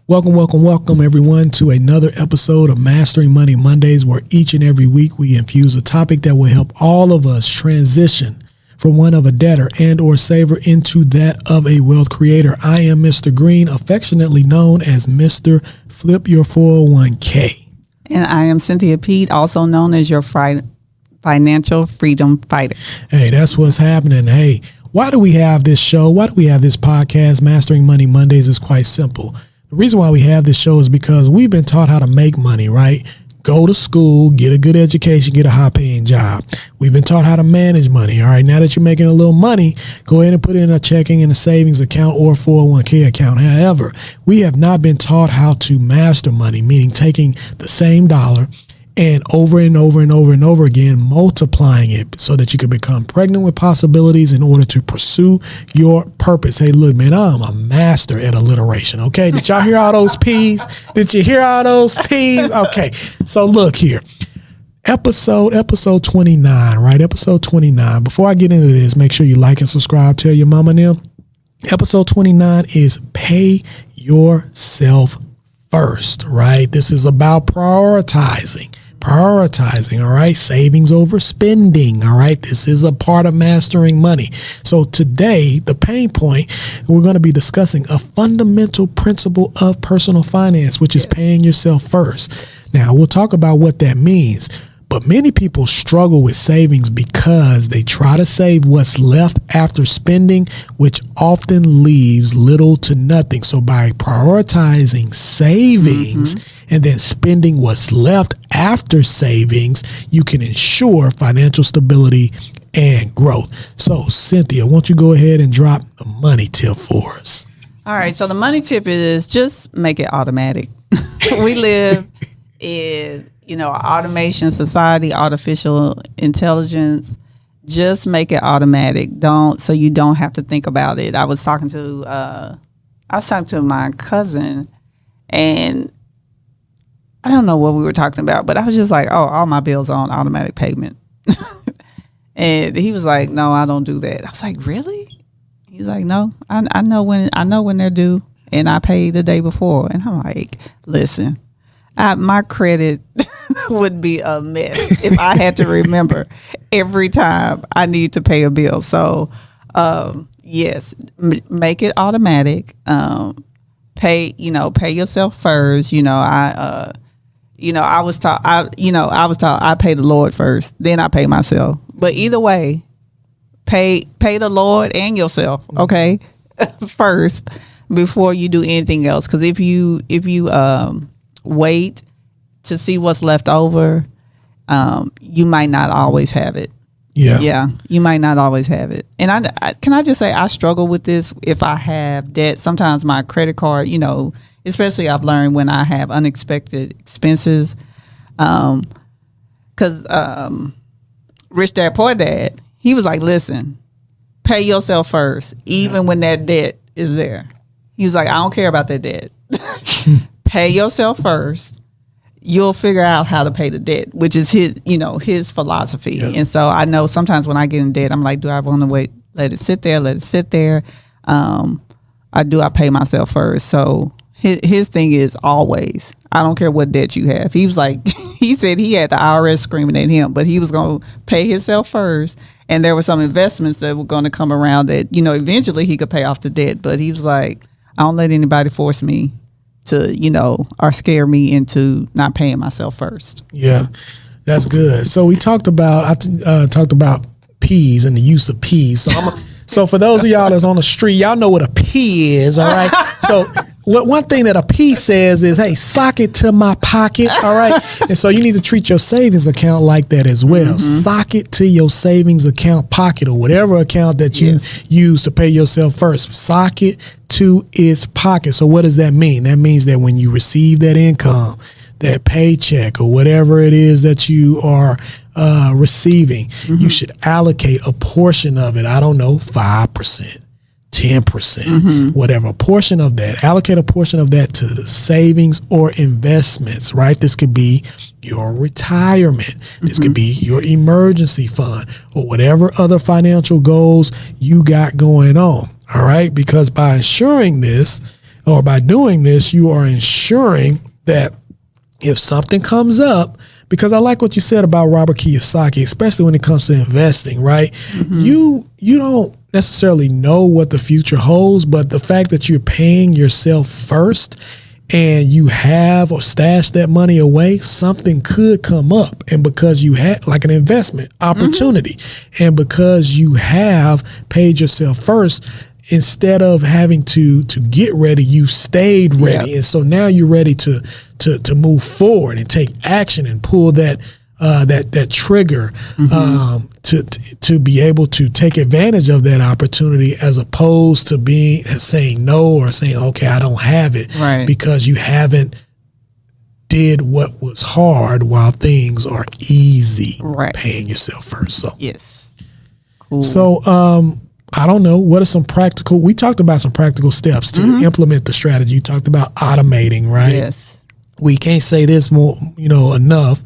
Welcome, everyone, to another episode of Mastering Money Mondays, where each and every week we infuse a topic that will help all of us transition from one of a debtor and or saver into that of a wealth creator. I am Mr. Green, affectionately known as Mr. Flip Your 401k. And I am Cynthia Pete, also known as your financial freedom fighter. Hey, that's what's happening. Hey, why do we have this show? Why do we have this podcast? Mastering Money Mondays is quite simple. The reason why we have this show is because we've been taught how to make money, right? Go to school, get a good education, get a high-paying job. We've been taught how to manage money. All right, now that you're making a little money, go ahead and put it in a checking and a savings account or 401k account. However, we have not been taught how to master money, meaning taking the same dollar and over again, multiplying it so that you can become pregnant with possibilities in order to pursue your purpose. Hey, look, man, I'm a master at alliteration. Okay. Did y'all hear all those P's? Did you hear all those P's? Okay. So look here. Episode 29, right? Episode 29. Before I get into this, make sure you like and subscribe. Tell your mama and them. Episode 29 is pay yourself first, right? This is about prioritizing, all right? Savings over spending, all right? This is a part of mastering money. So today, the pain point, we're going to be discussing a fundamental principle of personal finance, which is paying yourself first. Now, we'll talk about what that means. But many people struggle with savings because they try to save what's left after spending, which often leaves little to nothing. So by prioritizing savings and then spending what's left after savings, you can ensure financial stability and growth. So Cynthia, won't you go ahead and drop the money tip for us? All right. So the money tip is just make it automatic. We live in automation society, artificial intelligence. Just make it automatic. So you don't have to think about it. I was talking to my cousin, and I don't know what we were talking about, but I was just like, oh, all my bills are on automatic payment. And he was like, no, I don't do that. I was like, really? He's like, no, I know when they're due, and I pay the day before. And I'm like, listen, my credit would be a mess if I had to remember every time I need to pay a bill. So, yes, make it automatic. Pay yourself first. I was taught I pay the Lord first, then I pay myself. But either way, pay the Lord and yourself, okay, first before you do anything else. Because if you wait to see what's left over, you might not always have it. Yeah, you might not always have it. And I can I just say I struggle with this if I have debt. Sometimes my credit card, especially I've learned when I have unexpected expenses, because Rich Dad Poor Dad, he was like, listen, pay yourself first, even when that debt is there. He was like, I don't care about that debt. Pay yourself first. You'll figure out how to pay the debt, which is his philosophy. Yeah. And so I know sometimes when I get in debt, I'm like, do I want to wait? Let it sit there. I pay myself first. So his thing is always, I don't care what debt you have. He was like, he said he had the IRS screaming at him, but he was going to pay himself first. And there were some investments that were going to come around that, eventually he could pay off the debt. But he was like, I don't let anybody force me to, or scare me into not paying myself first. Yeah, that's good. So I talked about P's and the use of P's. So for those of y'all that's on the street, y'all know what a P is, all right? So one thing that a P says is, hey, sock it to my pocket, all right? And so you need to treat your savings account like that as well. Mm-hmm. Sock it to your savings account pocket or whatever account that you use to pay yourself first. Sock it to its pocket. So what does that mean? That means that when you receive that income, that paycheck or whatever it is that you are receiving, you should allocate a portion of it. I don't know, 5%. 10%, whatever, a portion of that, allocate a portion of that to the savings or investments, right? This could be your retirement. This could be your emergency fund or whatever other financial goals you got going on. All right. Because by ensuring this, or by doing this, you are ensuring that if something comes up, because I like what you said about Robert Kiyosaki, especially when it comes to investing, right? You don't necessarily know what the future holds, but the fact that you're paying yourself first and you have or stash that money away, something could come up. And because you had like an investment opportunity, and because you have paid yourself first, instead of having to get ready, you stayed ready. And so now you're ready to move forward and take action and pull that trigger to be able to take advantage of that opportunity, as opposed to saying no or saying, okay, I don't have it, because you haven't did what was hard while things are easy, paying yourself first. So cool. So I don't know, what are we talked about some practical steps to implement the strategy. You talked about automating, right? Yes. We can't say this more, enough.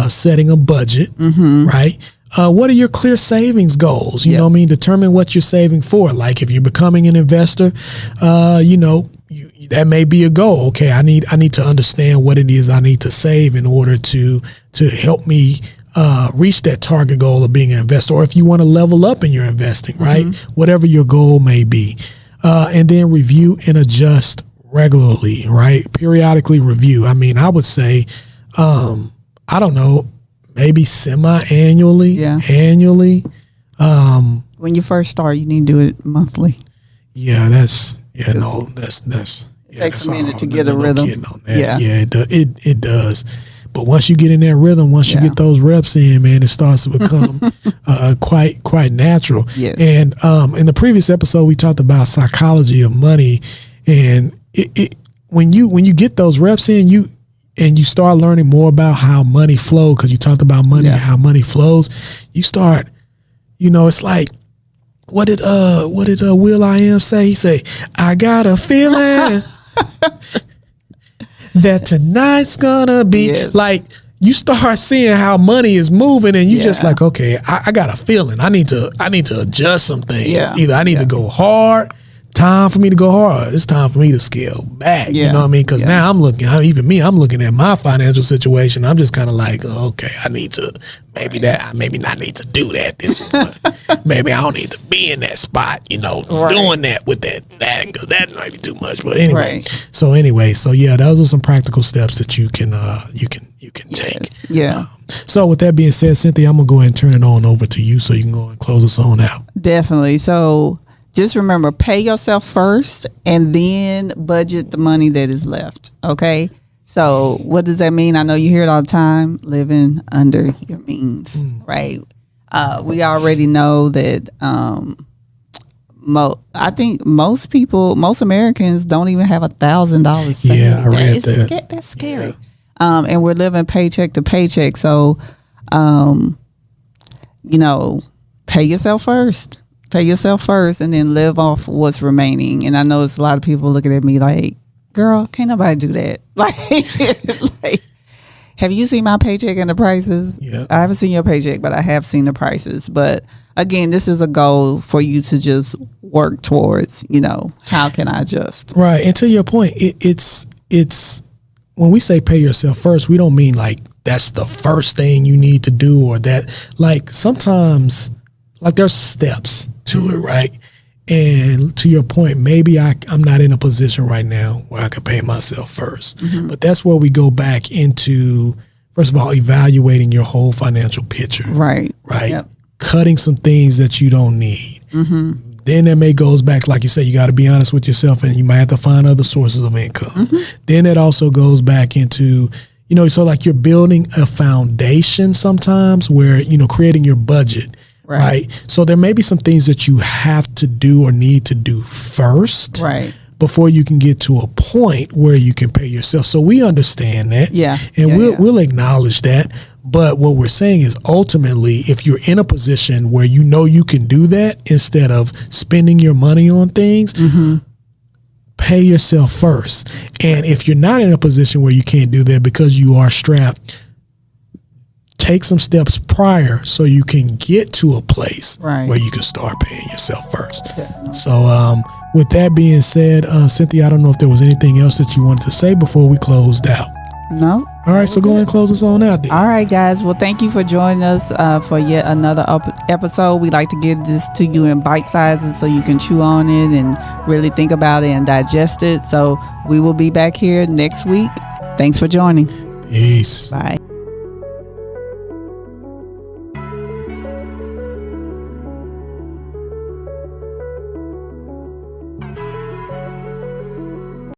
Setting a budget, right? What are your clear savings goals? You know what I mean? Determine what you're saving for. Like if you're becoming an investor, that may be a goal. Okay, I need to understand what it is I need to save in order to help me reach that target goal of being an investor. Or if you want to level up in your investing, right? Whatever your goal may be. And then review and adjust regularly, right? Periodically review. I mean, I would say, I don't know, maybe semi-annually, annually. When you first start, you need to do it monthly. That's it takes a minute to get a rhythm. It does. But once you get in that rhythm, once you get those reps in, man, it starts to become quite natural. And in the previous episode, we talked about psychology of money, and when you get those reps in, you start learning more about how money flows, because you talked about money and how money flows. You start, it's like, what did Will.i.am say? He say, I got a feeling that tonight's gonna be like. You start seeing how money is moving, and you just like, okay, I got a feeling. I need to adjust some things. Either I need to go hard. Time for me to go hard. It's time for me to scale back. You know what I mean? Because now I'm looking at my financial situation. I'm just kind of like, okay, I need to maybe not need to do that this morning. Maybe I don't need to be in that spot, doing that with that, because that might be too much. But anyway, so those are some practical steps that you can take. So with that being said, Cynthia, I'm gonna go ahead and turn it on over to you so you can go and close us on out. Definitely. So just remember, pay yourself first and then budget the money that is left. Okay. So what does that mean? I know you hear it all the time, living under your means, right? We already know that I think most Americans don't even have $1,000 saved. Yeah, I read that. That's scary. And we're living paycheck to paycheck. So, pay yourself first. Pay yourself first and then live off what's remaining. And I know it's a lot of people looking at me like, girl, can't nobody do that. Like, have you seen my paycheck and the prices? Yeah. I haven't seen your paycheck, but I have seen the prices. But again, this is a goal for you to just work towards, how can I adjust? Right. And to your point, it's when we say pay yourself first, we don't mean like that's the first thing you need to do, or that, like, sometimes like there's steps to it, right? And to your point, maybe I'm not in a position right now where I can pay myself first. But that's where we go back into, first of all, evaluating your whole financial picture. Right. Yep. Cutting some things that you don't need. Then that may goes back, like you said, you got to be honest with yourself, and you might have to find other sources of income. Then it also goes back into, so like you're building a foundation sometimes where, creating your budget. Right. So there may be some things that you have to do or need to do first. Right. Before you can get to a point where you can pay yourself. So we understand that. And we'll acknowledge that. But what we're saying is, ultimately, if you're in a position where you can do that, instead of spending your money on things, pay yourself first. And if you're not in a position where you can't do that because you are strapped, take some steps prior so you can get to a place where you can start paying yourself first. So with that being said, Cynthia, I don't know if there was anything else that you wanted to say before we closed out. No. All right, so go ahead and close us on out then. All right, guys. Well, thank you for joining us for yet another episode. We like to give this to you in bite sizes so you can chew on it and really think about it and digest it. So we will be back here next week. Thanks for joining. Peace. Bye.